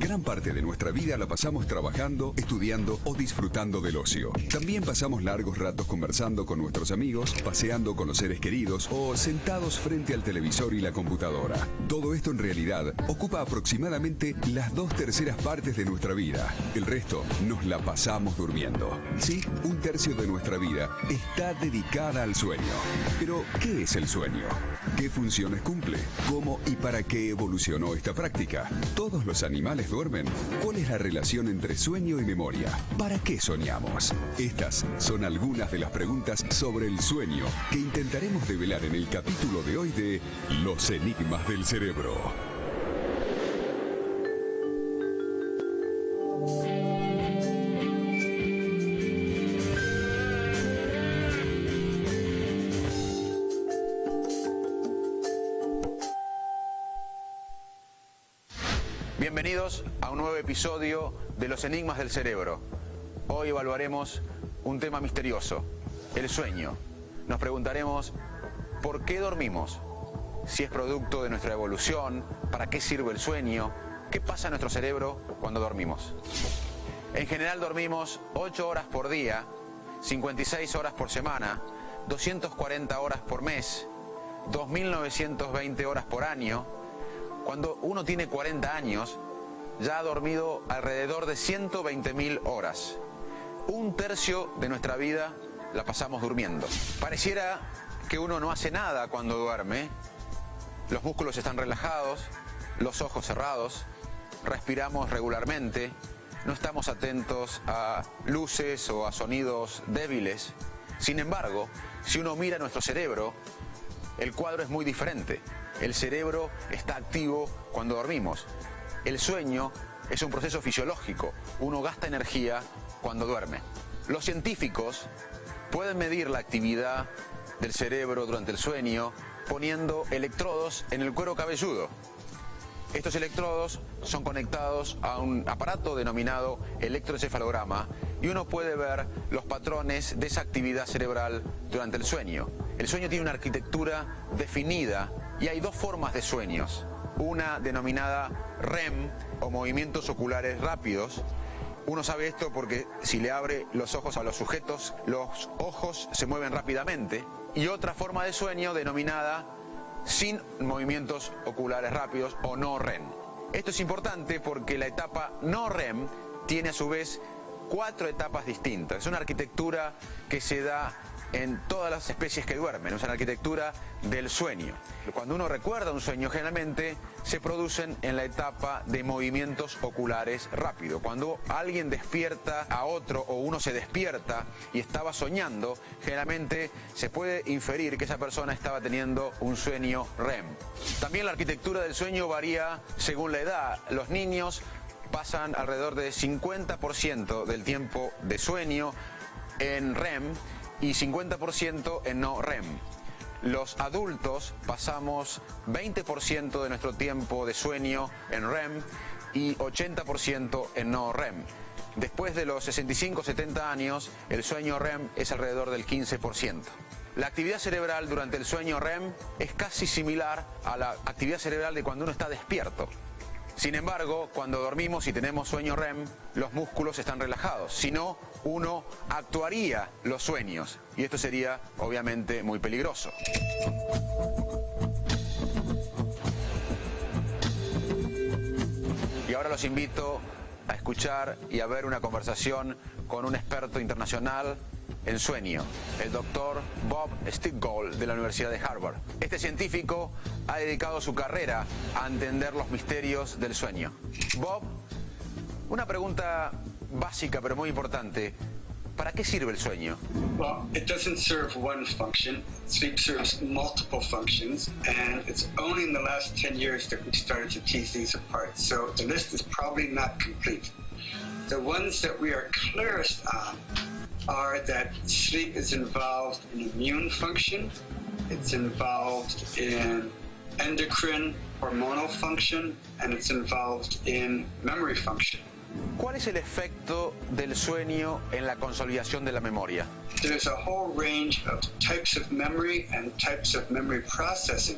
Gran parte de nuestra vida la pasamos trabajando, estudiando o disfrutando del ocio. También pasamos largos ratos conversando con nuestros amigos, paseando con los seres queridos o sentados frente al televisor y la computadora. Todo esto en realidad ocupa aproximadamente las 2/3 partes de nuestra vida. El resto nos la pasamos durmiendo. Sí, 1/3 de nuestra vida está dedicada al sueño. Pero, ¿qué es el sueño? ¿Qué funciones cumple? ¿Cómo y para qué evolucionó esta práctica? ¿Todos los animales duermen? ¿Cuál es la relación entre sueño y memoria? ¿Para qué soñamos? Estas son algunas de las preguntas sobre el sueño que intentaremos develar en el capítulo de hoy de Los Enigmas del Cerebro. Bienvenidos a un nuevo episodio de Los Enigmas del Cerebro. Hoy evaluaremos un tema misterioso, el sueño. Nos preguntaremos ¿por qué dormimos? Si es producto de nuestra evolución, ¿para qué sirve el sueño? ¿Qué pasa en nuestro cerebro cuando dormimos? En general dormimos 8 horas por día, 56 horas por semana, 240 horas por mes, 2.920 horas por año. Cuando uno tiene 40 años, ya ha dormido alrededor de 120.000 horas. 1/3 de nuestra vida la pasamos durmiendo. Pareciera que uno no hace nada cuando duerme. Los músculos están relajados, los ojos cerrados, respiramos regularmente, no estamos atentos a luces o a sonidos débiles. Sin embargo, si uno mira nuestro cerebro, el cuadro es muy diferente. El cerebro está activo cuando dormimos. El sueño es un proceso fisiológico. Uno gasta energía cuando duerme. Los científicos pueden medir la actividad del cerebro durante el sueño poniendo electrodos en el cuero cabelludo. Estos electrodos son conectados a un aparato denominado electroencefalograma y uno puede ver los patrones de esa actividad cerebral durante el sueño. El sueño tiene una arquitectura definida y hay dos formas de sueños. Una denominada REM o movimientos oculares rápidos. Uno sabe esto porque si le abre los ojos a los sujetos, los ojos se mueven rápidamente. Y otra forma de sueño denominada sin movimientos oculares rápidos o no REM. Esto es importante porque la etapa no REM tiene a su vez 4 etapas distintas. Es una arquitectura que se da en todas las especies que duermen, es una arquitectura del sueño. Cuando uno recuerda un sueño, generalmente se producen en la etapa de movimientos oculares rápidos. Cuando alguien despierta a otro o uno se despierta y estaba soñando, generalmente se puede inferir que esa persona estaba teniendo un sueño REM. También la arquitectura del sueño varía según la edad. Los niños pasan alrededor de 50% del tiempo de sueño en REM y 50% en no REM. Los adultos pasamos 20% de nuestro tiempo de sueño en REM y 80% en no REM. Después de los 65-70 años, el sueño REM es alrededor del 15%. La actividad cerebral durante el sueño REM es casi similar a la actividad cerebral de cuando uno está despierto. Sin embargo, cuando dormimos y tenemos sueño REM, los músculos están relajados. Si no, uno actuaría los sueños. Y esto sería, obviamente, muy peligroso. Y ahora los invito a escuchar y a ver una conversación con un experto internacional en sueño, el doctor Bob Stigall de la Universidad de Harvard. Este científico ha dedicado su carrera a entender los misterios del sueño. Bob, una pregunta básica pero muy importante. ¿Para qué sirve el sueño? Well, it doesn't serve one function. Sleep serves multiple functions, and it's only in the last 10 years that we started to tease these apart. So the list is probably not complete. The ones that we are clearest on are that sleep is involved in immune function, it's involved in endocrine hormonal function, and it's involved in memory function. ¿Cuál es el efecto del sueño en la consolidación de la memoria? There's a whole range of types of memory and types of memory processing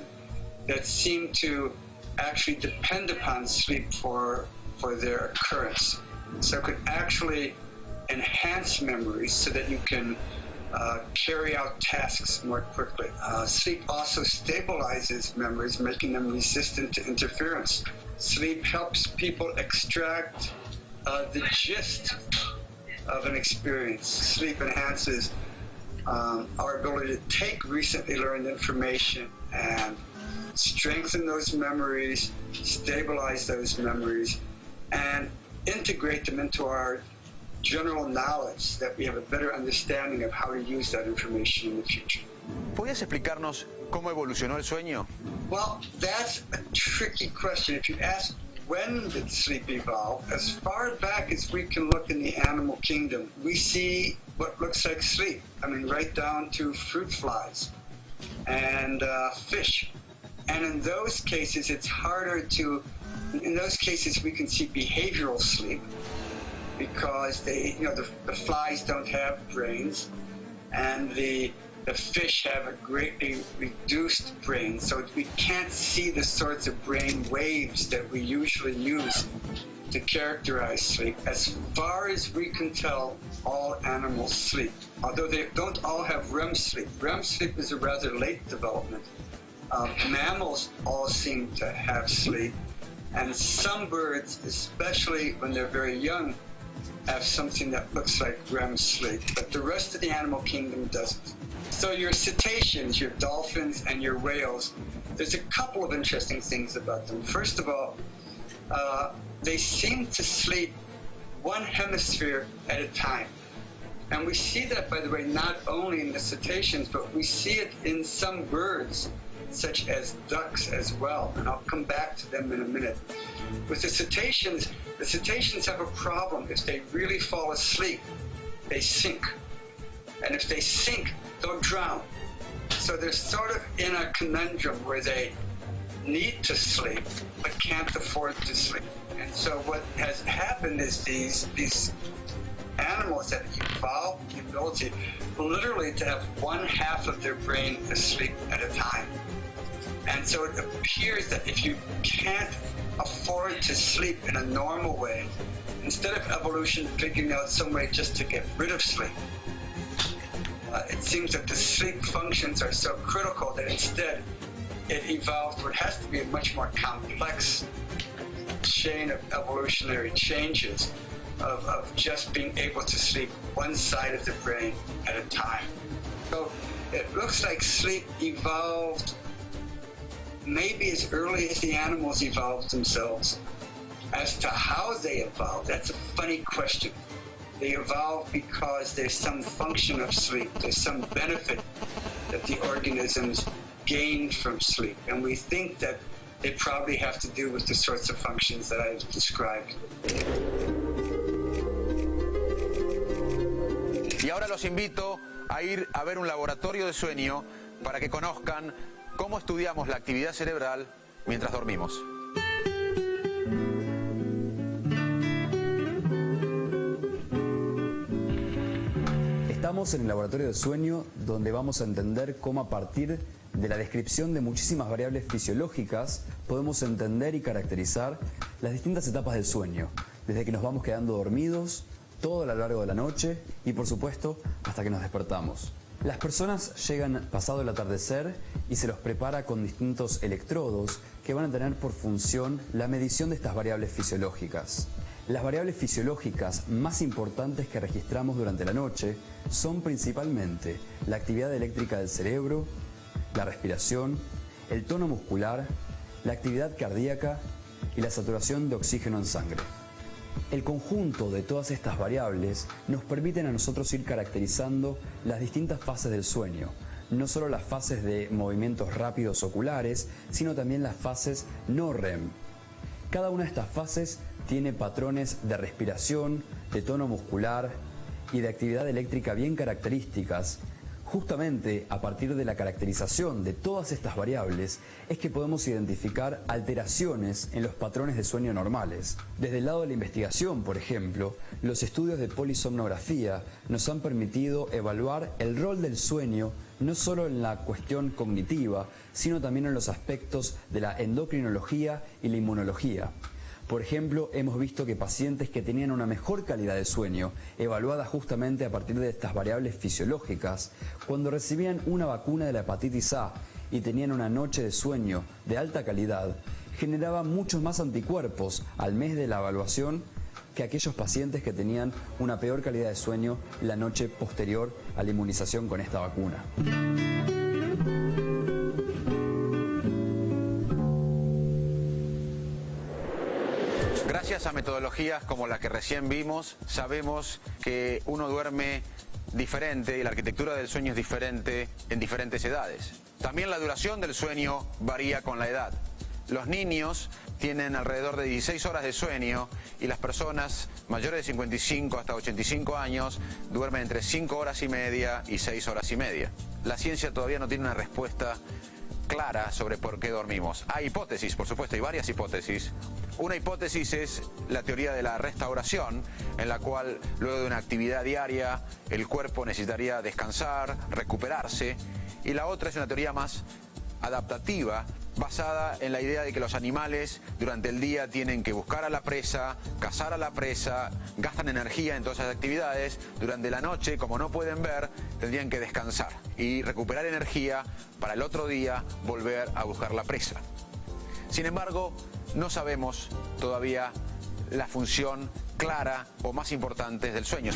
that seem to actually depend upon sleep for for their occurrence. So it could actually enhance memories so that you can carry out tasks more quickly. Sleep also stabilizes memories, making them resistant to interference. Sleep helps people extract the gist of an experience. Sleep enhances our ability to take recently learned information and strengthen those memories, stabilize those memories, and integrate them into our general knowledge, that we have a better understanding of how to use that information in the future. ¿Podrías explicarnos cómo evolucionó el sueño? Well, that's a tricky question. If you ask when did sleep evolve, as far back as we can look in the animal kingdom, we see what looks like sleep. I mean, right down to fruit flies and fish. And in those cases, it's harder to, in those cases, we can see behavioral sleep because they, the flies don't have brains, and the fish have a greatly reduced brain, so we can't see the sorts of brain waves that we usually use to characterize sleep. As far as we can tell, all animals sleep, although they don't all have REM sleep. REM sleep is a rather late development. Mammals all seem to have sleep, and some birds, especially when they're very young, have something that looks like REM sleep, but the rest of the animal kingdom doesn't. So your cetaceans, your dolphins, and your whales, there's a couple of interesting things about them. First of all, they seem to sleep one hemisphere at a time. And we see that, by the way, not only in the cetaceans, but we see it in some birds, such as ducks as well, and I'll come back to them in a minute. With the cetaceans have a problem. If they really fall asleep, they sink. And if they sink, they'll drown. So they're sort of in a conundrum where they need to sleep, but can't afford to sleep. And so what has happened is these animals that evolved the ability literally to have one half of their brain asleep at a time. And so it appears that if you can't afford to sleep in a normal way, instead of evolution figuring out some way just to get rid of sleep, it seems that the sleep functions are so critical that instead it evolved what has to be a much more complex chain of evolutionary changes of just being able to sleep one side of the brain at a time. So it looks like sleep evolved maybe as early as the animals evolved themselves. As to how they evolved, that's a funny question. They evolved because there's some function of sleep, there's some benefit that the organisms gained from sleep, and we think that they probably have to do with the sorts of functions that I've described. Y ahora los invito a ir a ver un laboratorio de sueño para que conozcan cómo estudiamos la actividad cerebral mientras dormimos. Estamos en el laboratorio de sueño, donde vamos a entender cómo, a partir de la descripción de muchísimas variables fisiológicas, podemos entender y caracterizar las distintas etapas del sueño, desde que nos vamos quedando dormidos, todo a lo largo de la noche y, por supuesto, hasta que nos despertamos. Las personas llegan pasado el atardecer y se los prepara con distintos electrodos que van a tener por función la medición de estas variables fisiológicas. Las variables fisiológicas más importantes que registramos durante la noche son principalmente la actividad eléctrica del cerebro, la respiración, el tono muscular, la actividad cardíaca y la saturación de oxígeno en sangre. El conjunto de todas estas variables nos permiten a nosotros ir caracterizando las distintas fases del sueño, no solo las fases de movimientos rápidos oculares, sino también las fases no REM. Cada una de estas fases tiene patrones de respiración, de tono muscular y de actividad eléctrica bien características. Justamente a partir de la caracterización de todas estas variables es que podemos identificar alteraciones en los patrones de sueño normales. Desde el lado de la investigación, por ejemplo, los estudios de polisomnografía nos han permitido evaluar el rol del sueño no solo en la cuestión cognitiva, sino también en los aspectos de la endocrinología y la inmunología. Por ejemplo, hemos visto que pacientes que tenían una mejor calidad de sueño, evaluada justamente a partir de estas variables fisiológicas, cuando recibían una vacuna de la hepatitis A y tenían una noche de sueño de alta calidad, generaban muchos más anticuerpos al mes de la evaluación que aquellos pacientes que tenían una peor calidad de sueño la noche posterior a la inmunización con esta vacuna. Gracias a metodologías como la que recién vimos, sabemos que uno duerme diferente y la arquitectura del sueño es diferente en diferentes edades. También la duración del sueño varía con la edad. Los niños tienen alrededor de 16 horas de sueño y las personas mayores de 55 hasta 85 años duermen entre 5 horas y media y 6 horas y media. La ciencia todavía no tiene una respuesta clara sobre por qué dormimos. Hay hipótesis, por supuesto, hay varias hipótesis. Una hipótesis es la teoría de la restauración, en la cual luego de una actividad diaria el cuerpo necesitaría descansar, recuperarse. Y la otra es una teoría más adaptativa, basada en la idea de que los animales durante el día tienen que buscar a la presa, cazar a la presa, gastan energía en todas esas actividades. Durante la noche, como no pueden ver, tendrían que descansar y recuperar energía para el otro día volver a buscar la presa. Sin embargo, no sabemos todavía la función clara o más importante del sueño.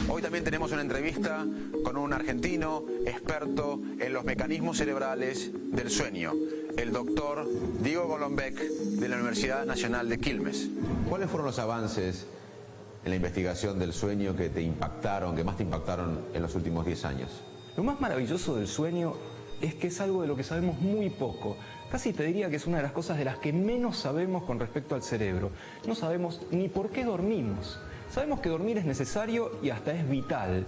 Hoy también tenemos una entrevista con un argentino experto en los mecanismos cerebrales del sueño, el doctor Diego Golombek de la Universidad Nacional de Quilmes. ¿Cuáles fueron los avances en la investigación del sueño que te impactaron, que más te impactaron en los últimos 10 años? Lo más maravilloso del sueño es que es algo de lo que sabemos muy poco. Casi te diría que es una de las cosas de las que menos sabemos con respecto al cerebro. No sabemos ni por qué dormimos. Sabemos que dormir es necesario y hasta es vital.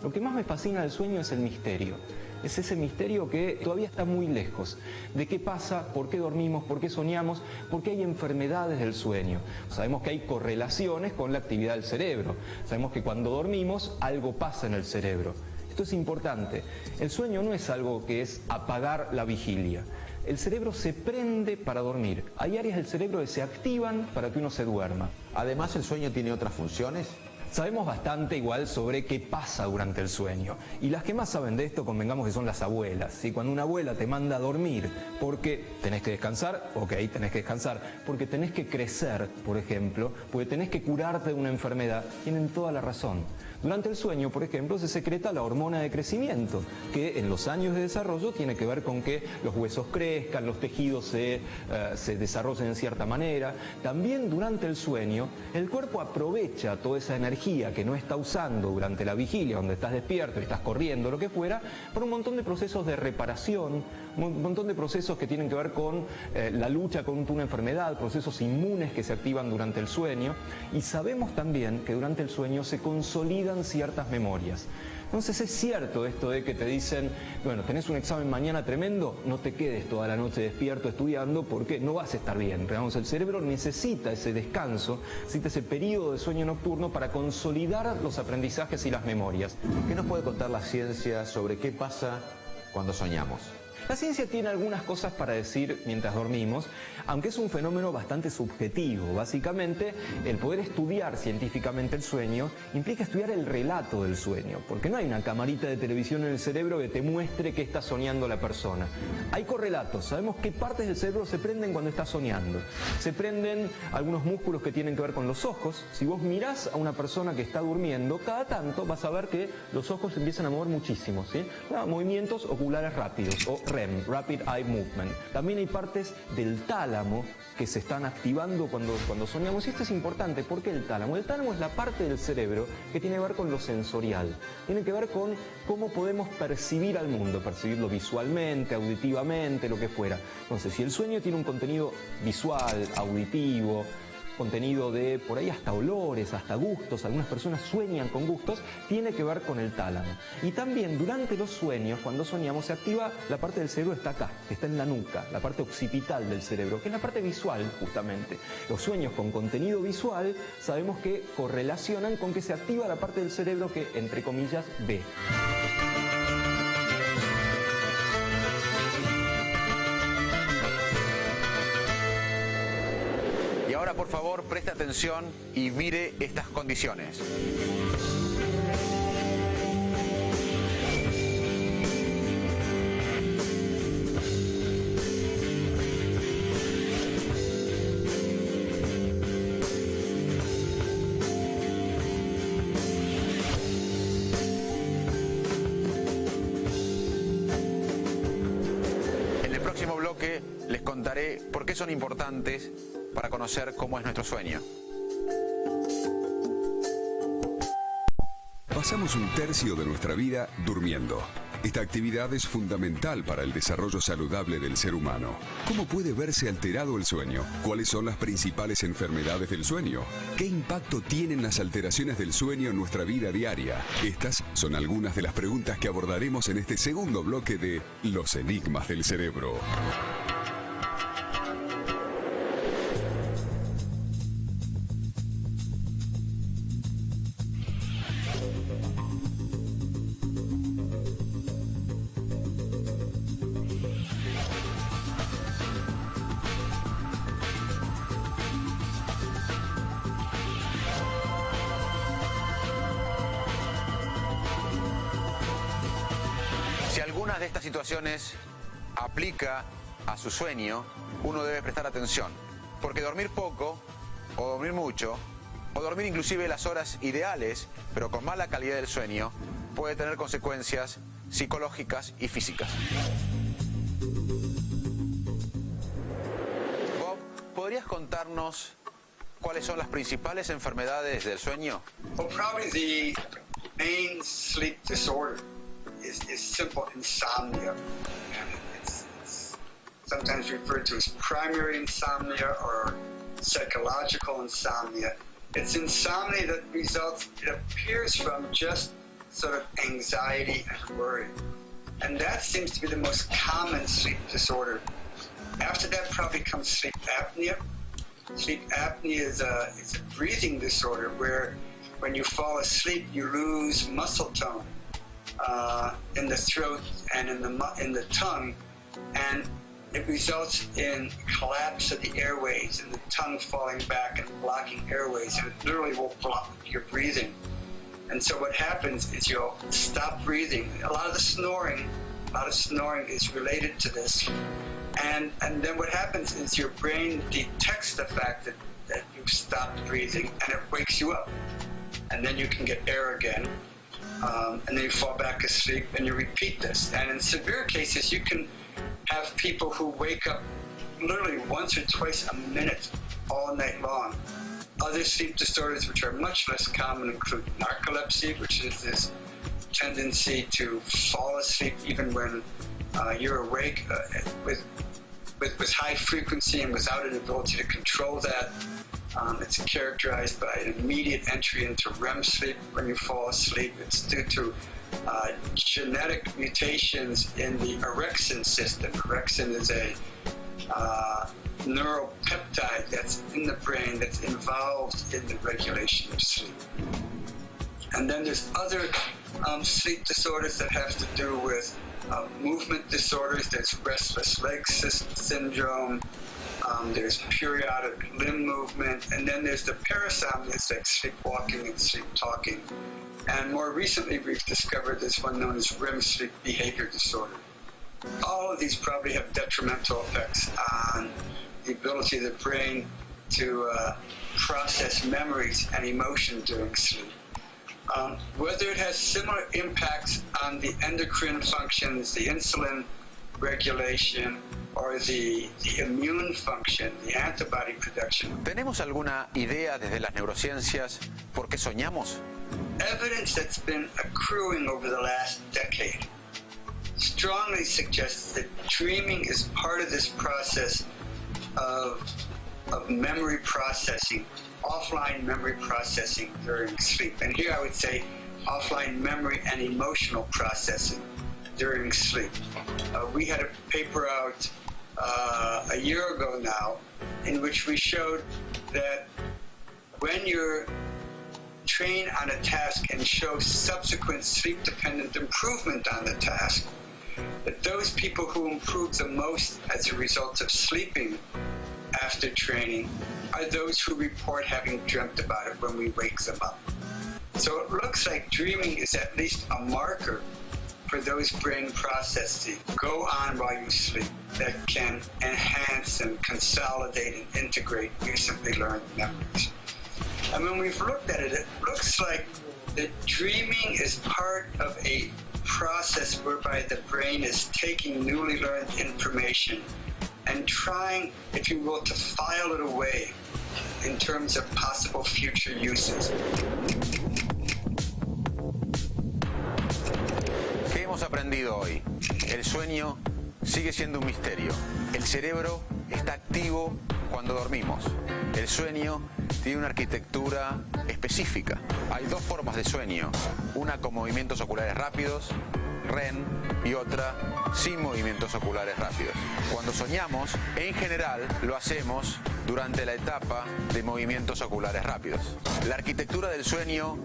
Lo que más me fascina del sueño es el misterio. Es ese misterio que todavía está muy lejos. ¿De qué pasa? ¿Por qué dormimos? ¿Por qué soñamos? ¿Por qué hay enfermedades del sueño? Sabemos que hay correlaciones con la actividad del cerebro. Sabemos que cuando dormimos algo pasa en el cerebro. Esto es importante. El sueño no es algo que es apagar la vigilia. El cerebro se prende para dormir. Hay áreas del cerebro que se activan para que uno se duerma. Además, ¿el sueño tiene otras funciones? Sabemos bastante igual sobre qué pasa durante el sueño. Y las que más saben de esto, convengamos que son las abuelas. ¿Sí? Cuando una abuela te manda a dormir porque tenés que descansar, ok, tenés que descansar. Porque tenés que crecer, por ejemplo, porque tenés que curarte de una enfermedad, tienen toda la razón. Durante el sueño, por ejemplo, se secreta la hormona de crecimiento, que en los años de desarrollo tiene que ver con que los huesos crezcan, los tejidos se desarrollen en cierta manera. También durante el sueño, el cuerpo aprovecha toda esa energía que no está usando durante la vigilia, donde estás despierto y estás corriendo, lo que fuera, para un montón de procesos de reparación, un montón de procesos que tienen que ver con la lucha contra una enfermedad, procesos inmunes que se activan durante el sueño. Y sabemos también que durante el sueño se consolidan ciertas memorias. Entonces es cierto esto de que te dicen, bueno, tenés un examen mañana tremendo, no te quedes toda la noche despierto estudiando porque no vas a estar bien. Digamos, el cerebro necesita ese descanso, necesita ese periodo de sueño nocturno para consolidar los aprendizajes y las memorias. ¿Qué nos puede contar la ciencia sobre qué pasa cuando soñamos? La ciencia tiene algunas cosas para decir mientras dormimos, aunque es un fenómeno bastante subjetivo. Básicamente, el poder estudiar científicamente el sueño implica estudiar el relato del sueño, porque no hay una camarita de televisión en el cerebro que te muestre qué está soñando la persona. Hay correlatos, sabemos qué partes del cerebro se prenden cuando estás soñando. Se prenden algunos músculos que tienen que ver con los ojos. Si vos mirás a una persona que está durmiendo, cada tanto vas a ver que los ojos se empiezan a mover muchísimo, ¿sí? Movimientos oculares rápidos o REM, Rapid Eye Movement. También hay partes del tálamo que se están activando cuando soñamos. Y esto es importante. ¿Por qué el tálamo? El tálamo es la parte del cerebro que tiene que ver con lo sensorial. Tiene que ver con cómo podemos percibir al mundo, percibirlo visualmente, auditivamente, lo que fuera. Entonces, si el sueño tiene un contenido visual, auditivo, contenido de por ahí hasta olores, hasta gustos, algunas personas sueñan con gustos, tiene que ver con el tálamo. Y también durante los sueños, cuando soñamos, se activa la parte del cerebro que está acá, que está en la nuca, la parte occipital del cerebro, que es la parte visual justamente. Los sueños con contenido visual sabemos que correlacionan con que se activa la parte del cerebro que, entre comillas, ve. ahora, por favor, preste atención y mire estas condiciones. En el próximo bloque les contaré por qué son importantes para conocer cómo es nuestro sueño. Pasamos un tercio de nuestra vida durmiendo. Esta actividad es fundamental para el desarrollo saludable del ser humano. ¿Cómo puede verse alterado el sueño? ¿Cuáles son las principales enfermedades del sueño? ¿Qué impacto tienen las alteraciones del sueño en nuestra vida diaria? Estas son algunas de las preguntas que abordaremos en este segundo bloque de Los Enigmas del Cerebro. Si alguna de estas situaciones aplica a su sueño, uno debe prestar atención, porque dormir poco, o dormir mucho, o dormir inclusive las horas ideales, pero con mala calidad del sueño, puede tener consecuencias psicológicas y físicas. Bob, ¿podrías contarnos cuáles son las principales enfermedades del sueño? Well, probably the main sleep disorder is simple insomnia. And it's sometimes referred to as primary insomnia or psychological insomnia. It's insomnia that results, it appears from just sort of anxiety and worry. And that seems to be the most common sleep disorder. After that probably comes sleep apnea. Sleep apnea is a breathing disorder where when you fall asleep, you lose muscle tone in the throat and in the tongue, and it results in collapse of the airways and the tongue falling back and blocking airways, and it literally will block your breathing. And so what happens is you'll stop breathing. A lot of snoring is related to this. And then what happens is your brain detects the fact that you've stopped breathing, and it wakes you up. And then you can get air again. And then you fall back asleep, and you repeat this. And in severe cases, you can have people who wake up literally once or twice a minute all night long. Other sleep disorders, which are much less common, include narcolepsy, which is this tendency to fall asleep even when you're awake with high frequency and without an ability to control that. It's characterized by an immediate entry into REM sleep when you fall asleep. It's due to genetic mutations in the orexin system. Orexin is a neuropeptide that's in the brain that's involved in the regulation of sleep. And then there's other sleep disorders that have to do with movement disorders. There's restless leg syndrome. There's periodic limb movement, and then there's the parasomnias like sleepwalking and sleep talking. And more recently, we've discovered this one known as REM sleep behavior disorder. All of these probably have detrimental effects on the ability of the brain to process memories and emotion during sleep. Whether it has similar impacts on the endocrine functions, the insulin regulation, or the immune function, the antibody production. ¿Tenemos alguna idea desde las neurociencias por qué soñamos? Evidence that's been accruing over the last decade strongly suggests that dreaming is part of this process of memory processing, offline memory processing during sleep. And here I would say offline memory and emotional processing during sleep. We had a paper out a year ago now in which we showed that when you're trained on a task and show subsequent sleep-dependent improvement on the task, that those people who improve the most as a result of sleeping after training are those who report having dreamt about it when we wake them up. So it looks like dreaming is at least a marker for those brain processes go on while you sleep that can enhance and consolidate and integrate recently learned memories. And when we've looked at it, it looks like that dreaming is part of a process whereby the brain is taking newly learned information and trying, if you will, to file it away in terms of possible future uses. ¿Qué hemos aprendido hoy? El sueño sigue siendo un misterio. El cerebro está activo cuando dormimos. El sueño tiene una arquitectura específica. Hay dos formas de sueño, una con movimientos oculares rápidos, REM, y otra sin movimientos oculares rápidos. Cuando soñamos, en general, lo hacemos durante la etapa de movimientos oculares rápidos. La arquitectura del sueño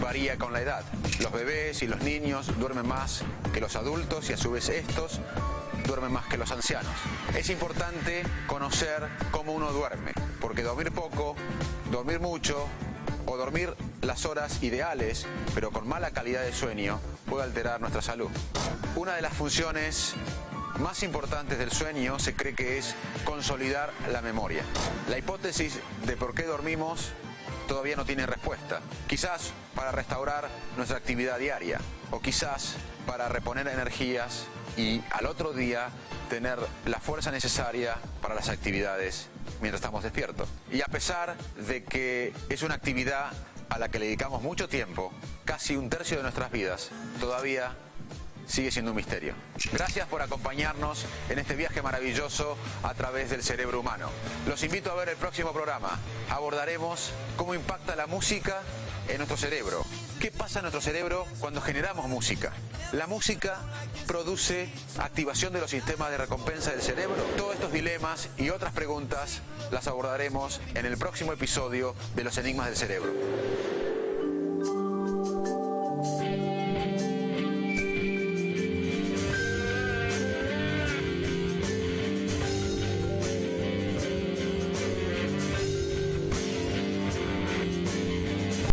varía con la edad. Los bebés y los niños duermen más que los adultos y a su vez estos duermen más que los ancianos. Es importante conocer cómo uno duerme, porque dormir poco, dormir mucho o dormir las horas ideales, pero con mala calidad de sueño, puede alterar nuestra salud. Una de las funciones más importantes del sueño se cree que es consolidar la memoria. La hipótesis de por qué dormimos todavía no tiene respuesta. Quizás para restaurar nuestra actividad diaria, o quizás para reponer energías y al otro día tener la fuerza necesaria para las actividades mientras estamos despiertos. Y a pesar de que es una actividad a la que le dedicamos mucho tiempo, casi un tercio de nuestras vidas, todavía sigue siendo un misterio. Gracias por acompañarnos en este viaje maravilloso a través del cerebro humano. Los invito a ver el próximo programa. Abordaremos cómo impacta la música en nuestro cerebro. ¿Qué pasa en nuestro cerebro cuando generamos música? La música produce activación de los sistemas de recompensa del cerebro. Todos estos dilemas y otras preguntas las abordaremos en el próximo episodio de Los Enigmas del Cerebro.